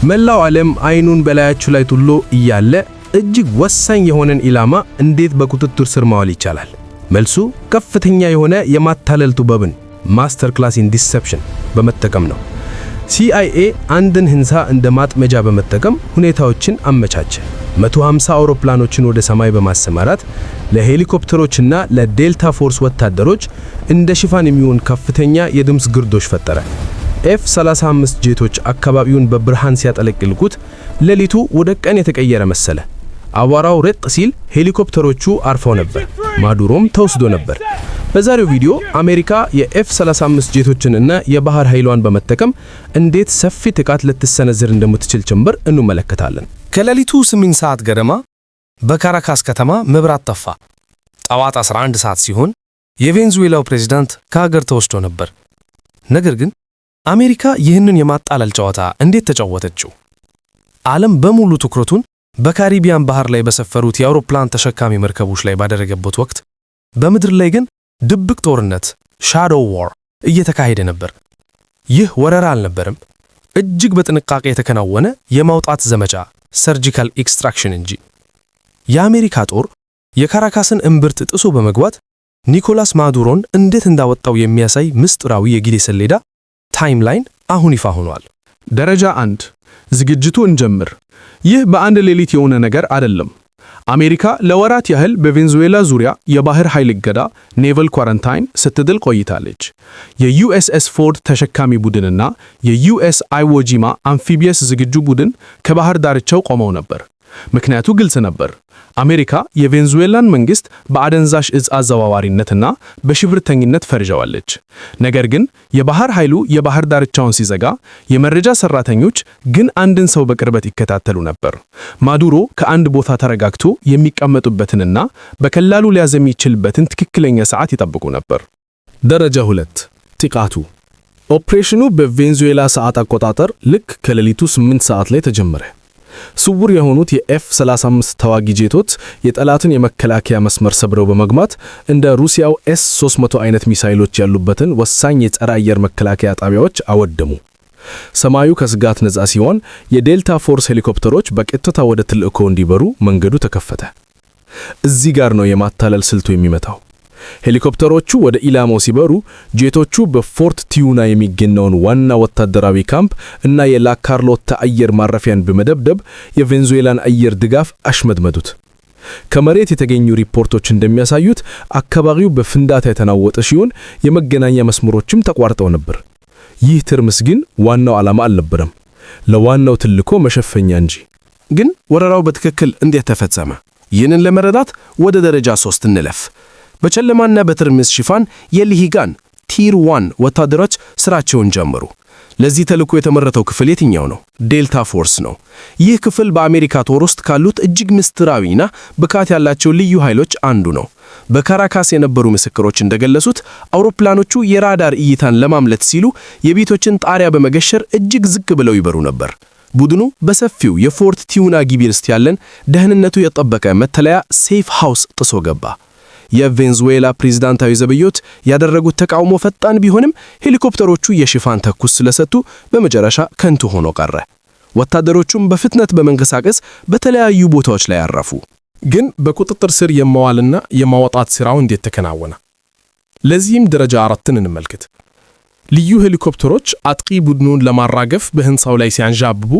መላው ዓለም አይኑን በላያችሁ ላይ ጥሎ እያለ እጅግ ወሳኝ የሆነን ኢላማ እንዴት በቁጥጥር ስር ማዋል ይቻላል? መልሱ ከፍተኛ የሆነ የማታለል ጥበብን ማስተር ክላስ ኢን ዲሰፕሽን በመጠቀም ነው። CIA አንድን ህንፃ እንደ ማጥመጃ በመጠቀም ሁኔታዎችን አመቻቸ። 150 አውሮፕላኖችን ወደ ሰማይ በማሰማራት ለሄሊኮፕተሮችና ለዴልታ ፎርስ ወታደሮች እንደ ሽፋን የሚሆን ከፍተኛ የድምፅ ግርዶሽ ፈጠረ። F-35 ጄቶች አካባቢውን በብርሃን ሲያጠለቅልቁት ሌሊቱ ወደ ቀን የተቀየረ መሰለ። አቧራው ረጥ ሲል ሄሊኮፕተሮቹ አርፈው ነበር፣ ማዱሮም ተወስዶ ነበር። በዛሬው ቪዲዮ አሜሪካ የኤፍ-35 ጄቶችንና የባህር ኃይሏን በመጠቀም እንዴት ሰፊ ጥቃት ልትሰነዝር እንደምትችል ጭምር እንመለከታለን። ከሌሊቱ 8 ሰዓት ገደማ በካራካስ ከተማ መብራት ጠፋ። ጠዋት 11 ሰዓት ሲሆን የቬንዙዌላው ፕሬዝዳንት ከሀገር ተወስዶ ነበር። ነገር ግን አሜሪካ ይህንን የማጣለል ጨዋታ እንዴት ተጫወተችው? ዓለም በሙሉ ትኩረቱን በካሪቢያን ባህር ላይ በሰፈሩት የአውሮፕላን ተሸካሚ መርከቦች ላይ ባደረገበት ወቅት በምድር ላይ ግን ድብቅ ጦርነት ሻዶው ዋር እየተካሄደ ነበር። ይህ ወረራ አልነበረም፣ እጅግ በጥንቃቄ የተከናወነ የማውጣት ዘመቻ ሰርጂካል ኤክስትራክሽን እንጂ። የአሜሪካ ጦር የካራካስን እምብርት ጥሶ በመግባት ኒኮላስ ማዱሮን እንዴት እንዳወጣው የሚያሳይ ምስጢራዊ የጊዜ ሰሌዳ ታይምላይን አሁን ይፋ ሆኗል። ደረጃ 1 ዝግጅቱ እንጀምር። ይህ በአንድ ሌሊት የሆነ ነገር አይደለም። አሜሪካ ለወራት ያህል በቬንዙዌላ ዙሪያ የባህር ኃይል እገዳ ኔቫል ኳረንታይን ስትጥል ቆይታለች። የዩኤስኤስ ፎርድ ተሸካሚ ቡድንና የዩኤስ አይዎ ጂማ አምፊቢየስ ዝግጁ ቡድን ከባህር ዳርቻው ቆመው ነበር። ምክንያቱ ግልጽ ነበር። አሜሪካ የቬንዙዌላን መንግስት በአደንዛዥ እጽ አዘዋዋሪነትና በሽብርተኝነት ፈርጀዋለች። ነገር ግን የባህር ኃይሉ የባህር ዳርቻውን ሲዘጋ የመረጃ ሰራተኞች ግን አንድን ሰው በቅርበት ይከታተሉ ነበር። ማዱሮ ከአንድ ቦታ ተረጋግቶ የሚቀመጡበትንና በቀላሉ ሊያዝ የሚችልበትን ትክክለኛ ሰዓት ይጠብቁ ነበር። ደረጃ 2 ጥቃቱ። ኦፕሬሽኑ በቬንዙዌላ ሰዓት አቆጣጠር ልክ ከሌሊቱ 8 ሰዓት ላይ ተጀመረ። ስውር የሆኑት የኤፍ-35 ተዋጊ ጄቶች የጠላትን የመከላከያ መስመር ሰብረው በመግባት እንደ ሩሲያው ኤስ-300 አይነት ሚሳይሎች ያሉበትን ወሳኝ የጸረ አየር መከላከያ ጣቢያዎች አወደሙ። ሰማዩ ከስጋት ነፃ ሲሆን የዴልታ ፎርስ ሄሊኮፕተሮች በቀጥታ ወደ ተልእኮ እንዲበሩ መንገዱ ተከፈተ። እዚህ ጋር ነው የማታለል ስልቱ የሚመታው። ሄሊኮፕተሮቹ ወደ ኢላማው ሲበሩ ጄቶቹ በፎርት ቲዩና የሚገኘውን ዋና ወታደራዊ ካምፕ እና የላ ካርሎታ አየር ማረፊያን በመደብደብ የቬንዙዌላን አየር ድጋፍ አሽመድመዱት። ከመሬት የተገኙ ሪፖርቶች እንደሚያሳዩት አካባቢው በፍንዳታ የተናወጠ ሲሆን የመገናኛ መስመሮችም ተቋርጠው ነበር። ይህ ትርምስ ግን ዋናው ዓላማ አልነበረም፣ ለዋናው ትልኮ መሸፈኛ እንጂ። ግን ወረራው በትክክል እንዴት ተፈጸመ? ይህንን ለመረዳት ወደ ደረጃ 3 እንለፍ። በጨለማና በትርምስ ሽፋን የሊሂጋን ቲር 1 ወታደሮች ስራቸውን ጀመሩ። ለዚህ ተልእኮ የተመረጠው ክፍል የትኛው ነው? ዴልታ ፎርስ ነው። ይህ ክፍል በአሜሪካ ጦር ውስጥ ካሉት እጅግ ምስጢራዊና ብቃት ያላቸው ልዩ ኃይሎች አንዱ ነው። በካራካስ የነበሩ ምስክሮች እንደገለጹት አውሮፕላኖቹ የራዳር እይታን ለማምለጥ ሲሉ የቤቶችን ጣሪያ በመገሸር እጅግ ዝቅ ብለው ይበሩ ነበር። ቡድኑ በሰፊው የፎርት ቲዩና ግቢ ውስጥ ያለን ደህንነቱ የጠበቀ መተለያ ሴፍ ሃውስ ጥሶ ገባ። የቬንዙዌላ ፕሬዝዳንታዊ ዘብዮት ያደረጉት ተቃውሞ ፈጣን ቢሆንም ሄሊኮፕተሮቹ የሽፋን ተኩስ ስለሰጡ በመጨረሻ ከንቱ ሆኖ ቀረ። ወታደሮቹም በፍጥነት በመንቀሳቀስ በተለያዩ ቦታዎች ላይ አረፉ። ግን በቁጥጥር ስር የማዋልና የማውጣት ሥራው እንዴት ተከናወነ? ለዚህም ደረጃ 4ን እንመልከት። ልዩ ሄሊኮፕተሮች አጥቂ ቡድኑን ለማራገፍ በህንፃው ላይ ሲያንዣብቡ፣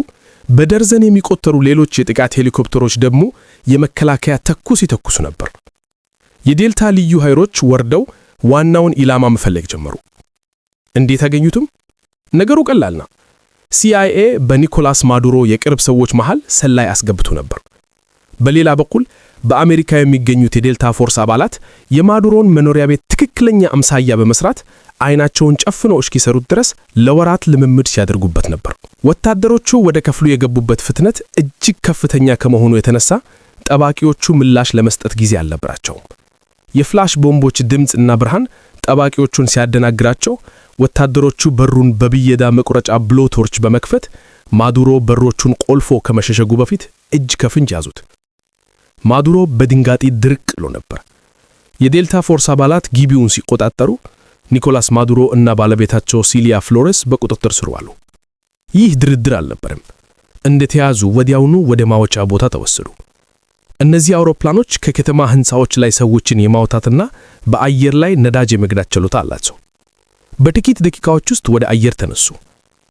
በደርዘን የሚቆጠሩ ሌሎች የጥቃት ሄሊኮፕተሮች ደግሞ የመከላከያ ተኩስ ይተኩሱ ነበር። የዴልታ ልዩ ኃይሎች ወርደው ዋናውን ኢላማ መፈለግ ጀመሩ። እንዴት አገኙትም? ነገሩ ቀላል ነው። CIA በኒኮላስ ማዱሮ የቅርብ ሰዎች መሃል ሰላይ አስገብቶ ነበር። በሌላ በኩል በአሜሪካ የሚገኙት የዴልታ ፎርስ አባላት የማዱሮን መኖሪያ ቤት ትክክለኛ አምሳያ በመስራት አይናቸውን ጨፍነው እስኪሰሩት ድረስ ለወራት ልምምድ ሲያደርጉበት ነበር። ወታደሮቹ ወደ ክፍሉ የገቡበት ፍጥነት እጅግ ከፍተኛ ከመሆኑ የተነሳ ጠባቂዎቹ ምላሽ ለመስጠት ጊዜ አልነበራቸውም። የፍላሽ ቦምቦች ድምጽና ብርሃን ጠባቂዎቹን ሲያደናግራቸው ወታደሮቹ በሩን በብየዳ መቁረጫ ብሎቶርች በመክፈት ማዱሮ በሮቹን ቆልፎ ከመሸሸጉ በፊት እጅ ከፍንጅ ያዙት። ማዱሮ በድንጋጤ ድርቅ ብሎ ነበር። የዴልታ ፎርስ አባላት ግቢውን ሲቆጣጠሩ ኒኮላስ ማዱሮ እና ባለቤታቸው ሲሊያ ፍሎሬስ በቁጥጥር ስር ዋሉ። ይህ ድርድር አልነበረም። እንደተያዙ ወዲያውኑ ወደ ማውጫ ቦታ ተወሰዱ። እነዚህ አውሮፕላኖች ከከተማ ሕንፃዎች ላይ ሰዎችን የማውጣትና በአየር ላይ ነዳጅ የመቅዳት ችሎታ አላቸው። በጥቂት ደቂቃዎች ውስጥ ወደ አየር ተነሱ።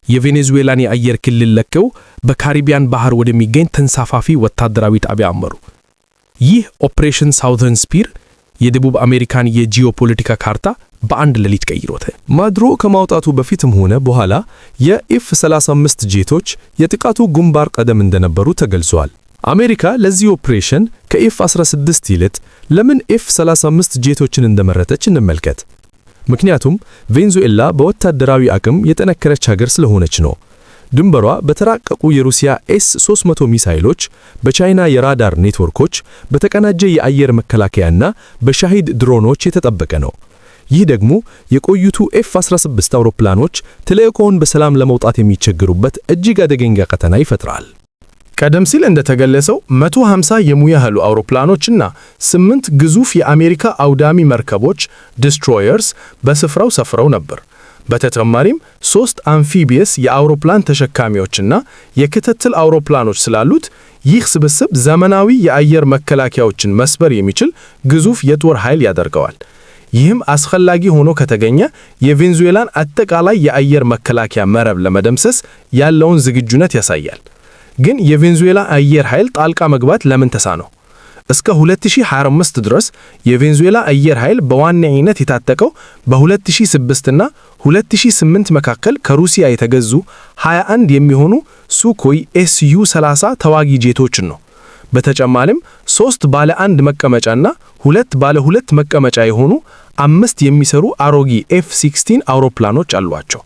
የቬኔዙዌላን የአየር ክልል ለቀው በካሪቢያን ባህር ወደሚገኝ ተንሳፋፊ ወታደራዊ ጣቢያ አመሩ። ይህ ኦፕሬሽን ሳውዘርን ስፒር የደቡብ አሜሪካን የጂኦፖለቲካ ካርታ በአንድ ሌሊት ቀይሮት። ማዱሮ ከማውጣቱ በፊትም ሆነ በኋላ የኤፍ-35 ጄቶች የጥቃቱ ግንባር ቀደም እንደነበሩ ተገልጿል። አሜሪካ ለዚህ ኦፕሬሽን ከኤፍ-16 ይልቅ ለምን ኤፍ-35 ጄቶችን እንደመረጠች እንመልከት። ምክንያቱም ቬንዙዌላ በወታደራዊ አቅም የጠነከረች ሀገር ስለሆነች ነው። ድንበሯ በተራቀቁ የሩሲያ ኤስ-300 ሚሳይሎች፣ በቻይና የራዳር ኔትወርኮች፣ በተቀናጀ የአየር መከላከያና በሻሂድ ድሮኖች የተጠበቀ ነው። ይህ ደግሞ የቆዩቱ ኤፍ-16 አውሮፕላኖች ተልዕኮውን በሰላም ለመውጣት የሚቸገሩበት እጅግ አደገኛ ቀጠና ይፈጥራል። ቀደም ሲል እንደተገለጸው 150 የሚያህሉ አውሮፕላኖችና 8 ግዙፍ የአሜሪካ አውዳሚ መርከቦች ዲስትሮየርስ በስፍራው ሰፍረው ነበር። በተጨማሪም 3 አምፊቢየስ የአውሮፕላን ተሸካሚዎችና የክትትል አውሮፕላኖች ስላሉት ይህ ስብስብ ዘመናዊ የአየር መከላከያዎችን መስበር የሚችል ግዙፍ የጦር ኃይል ያደርገዋል። ይህም አስፈላጊ ሆኖ ከተገኘ የቬንዙዌላን አጠቃላይ የአየር መከላከያ መረብ ለመደምሰስ ያለውን ዝግጁነት ያሳያል። ግን የቬንዙዌላ አየር ኃይል ጣልቃ መግባት ለምን ተሳነው? እስከ 2025 ድረስ የቬንዙዌላ አየር ኃይል በዋነኝነት የታጠቀው በ2006 እና 2008 መካከል ከሩሲያ የተገዙ 21 የሚሆኑ ሱኮይ ኤስዩ-30 ተዋጊ ጄቶችን ነው። በተጨማሪም 3 ባለ 1 መቀመጫና 2 ባለ 2 መቀመጫ የሆኑ 5 የሚሰሩ አሮጌ ኤፍ-16 አውሮፕላኖች አሏቸው።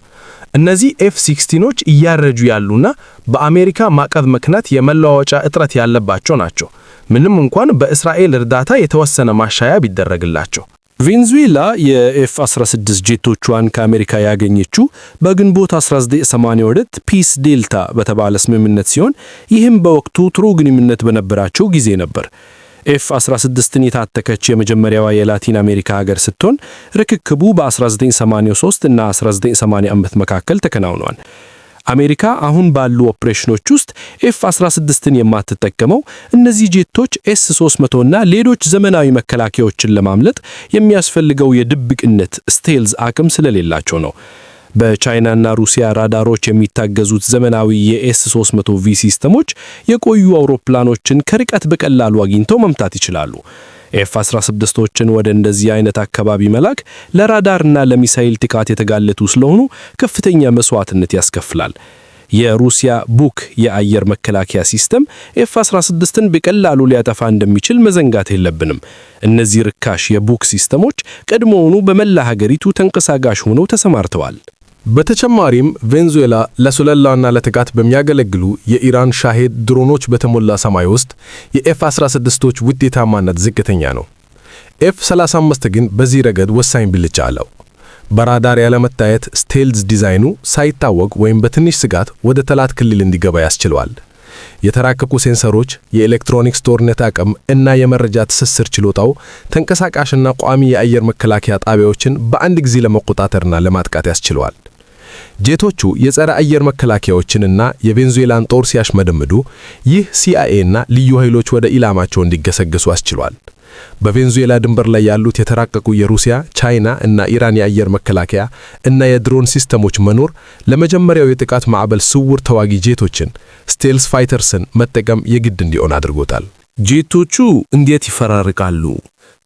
እነዚህ ኤፍ-16ኖች እያረጁ ያሉና በአሜሪካ ማዕቀብ ምክንያት የመለዋወጫ እጥረት ያለባቸው ናቸው፣ ምንም እንኳን በእስራኤል እርዳታ የተወሰነ ማሻያ ቢደረግላቸው። ቬንዙዌላ የኤፍ-16 ጄቶቿን ከአሜሪካ ያገኘችው በግንቦት 1982 ፒስ ዴልታ በተባለ ስምምነት ሲሆን ይህም በወቅቱ ጥሩ ግንኙነት በነበራቸው ጊዜ ነበር። ኤፍ-16ን የታጠቀች የመጀመሪያዋ የላቲን አሜሪካ ሀገር ስትሆን ርክክቡ በ1983 እና 1985 መካከል ተከናውኗል። አሜሪካ አሁን ባሉ ኦፕሬሽኖች ውስጥ ኤፍ-16ን የማትጠቀመው እነዚህ ጄቶች ኤስ-300 እና ሌሎች ዘመናዊ መከላከያዎችን ለማምለጥ የሚያስፈልገው የድብቅነት ስቴልዝ አቅም ስለሌላቸው ነው። በቻይናና ሩሲያ ራዳሮች የሚታገዙት ዘመናዊ የኤስ-300ቪ ሲስተሞች የቆዩ አውሮፕላኖችን ከርቀት በቀላሉ አግኝተው መምታት ይችላሉ። ኤፍ-16ቶችን ወደ እንደዚህ አይነት አካባቢ መላክ ለራዳርና ለሚሳኤል ጥቃት የተጋለጡ ስለሆኑ ከፍተኛ መስዋዕትነት ያስከፍላል። የሩሲያ ቡክ የአየር መከላከያ ሲስተም ኤፍ-16ን በቀላሉ ሊያጠፋ እንደሚችል መዘንጋት የለብንም። እነዚህ ርካሽ የቡክ ሲስተሞች ቀድሞውኑ በመላ ሀገሪቱ ተንቀሳቃሽ ሆነው ተሰማርተዋል። በተጨማሪም ቬንዙዌላ ለሱለላና ለጥቃት በሚያገለግሉ የኢራን ሻሄድ ድሮኖች በተሞላ ሰማይ ውስጥ የኤፍ-16ቶች ውጤታማነት ዝቅተኛ ነው። ኤፍ-35 ግን በዚህ ረገድ ወሳኝ ብልጫ አለው። በራዳር ያለመታየት ስቴልዝ ዲዛይኑ ሳይታወቅ ወይም በትንሽ ስጋት ወደ ጠላት ክልል እንዲገባ ያስችለዋል። የተራቀቁ ሴንሰሮች፣ የኤሌክትሮኒክስ ጦርነት አቅም እና የመረጃ ትስስር ችሎታው ተንቀሳቃሽና ቋሚ የአየር መከላከያ ጣቢያዎችን በአንድ ጊዜ ለመቆጣጠርና ለማጥቃት ያስችለዋል። ጄቶቹ የጸረ አየር መከላከያዎችንና የቬንዙዌላን ጦር ሲያሽመደምዱ ይህ ሲአይኤ እና ልዩ ኃይሎች ወደ ኢላማቸው እንዲገሰገሱ አስችሏል። በቬንዙዌላ ድንበር ላይ ያሉት የተራቀቁ የሩሲያ፣ ቻይና እና ኢራን የአየር መከላከያ እና የድሮን ሲስተሞች መኖር ለመጀመሪያው የጥቃት ማዕበል ስውር ተዋጊ ጄቶችን ስቴልስ ፋይተርስን መጠቀም የግድ እንዲሆን አድርጎታል። ጄቶቹ እንዴት ይፈራርቃሉ?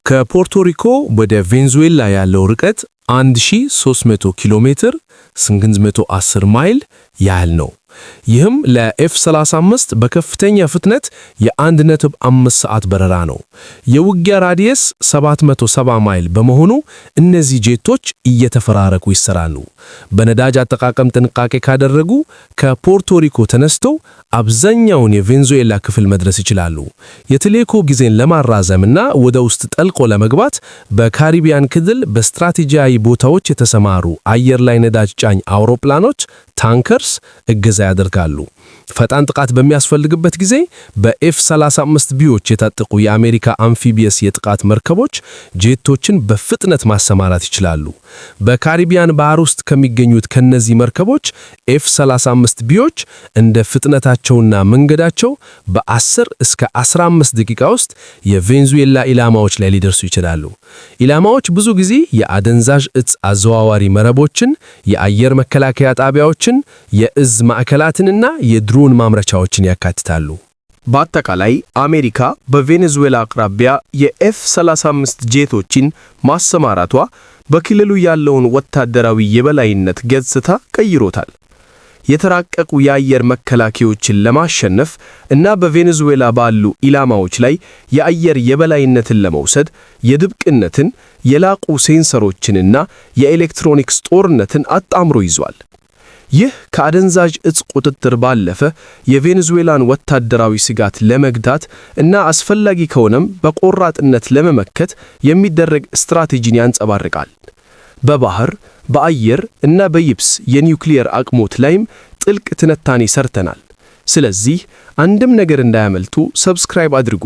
ከፖርቶሪኮ ወደ ቬንዙዌላ ያለው ርቀት 1300 ኪሎ ሜትር 810 ማይል ያህል ነው። ይህም ለኤፍ-35 በከፍተኛ ፍጥነት የ1.5 ሰዓት በረራ ነው። የውጊያ ራዲየስ 770 ማይል በመሆኑ እነዚህ ጄቶች እየተፈራረቁ ይሰራሉ። በነዳጅ አጠቃቀም ጥንቃቄ ካደረጉ ከፖርቶሪኮ ተነስተው አብዛኛውን የቬንዙዌላ ክፍል መድረስ ይችላሉ። የቴሌኮ ጊዜን ለማራዘምና ወደ ውስጥ ጠልቆ ለመግባት በካሪቢያን ክልል በስትራቴጂያዊ ቦታዎች የተሰማሩ አየር ላይ ነዳጅ ጫኝ አውሮፕላኖች ታንከርስ እገዛ ያደርጋሉ። ፈጣን ጥቃት በሚያስፈልግበት ጊዜ በኤፍ-35 ቢዎች የታጠቁ የአሜሪካ አምፊቢየስ የጥቃት መርከቦች ጄቶችን በፍጥነት ማሰማራት ይችላሉ። በካሪቢያን ባህር ውስጥ ከሚገኙት ከነዚህ መርከቦች ኤፍ-35 ቢዎች እንደ ፍጥነታቸውና መንገዳቸው በ10 እስከ 15 ደቂቃ ውስጥ የቬንዙዌላ ኢላማዎች ላይ ሊደርሱ ይችላሉ። ኢላማዎች ብዙ ጊዜ የአደንዛዥ እጽ አዘዋዋሪ መረቦችን፣ የአየር መከላከያ ጣቢያዎችን፣ የእዝ ማዕከላትንና የድሮን ማምረቻዎችን ያካትታሉ። በአጠቃላይ አሜሪካ በቬኔዙዌላ አቅራቢያ የኤፍ-35 ጄቶችን ማሰማራቷ በክልሉ ያለውን ወታደራዊ የበላይነት ገጽታ ቀይሮታል። የተራቀቁ የአየር መከላከያዎችን ለማሸነፍ እና በቬኔዙዌላ ባሉ ኢላማዎች ላይ የአየር የበላይነትን ለመውሰድ የድብቅነትን፣ የላቁ ሴንሰሮችንና የኤሌክትሮኒክስ ጦርነትን አጣምሮ ይዟል። ይህ ከአደንዛዥ እጽ ቁጥጥር ባለፈ የቬኔዙዌላን ወታደራዊ ስጋት ለመግታት እና አስፈላጊ ከሆነም በቆራጥነት ለመመከት የሚደረግ ስትራቴጂን ያንጸባርቃል። በባህር፣ በአየር እና በየብስ የኒውክሊየር አቅሞት ላይም ጥልቅ ትንታኔ ሰርተናል። ስለዚህ አንድም ነገር እንዳያመልጡ ሰብስክራይብ አድርጉ።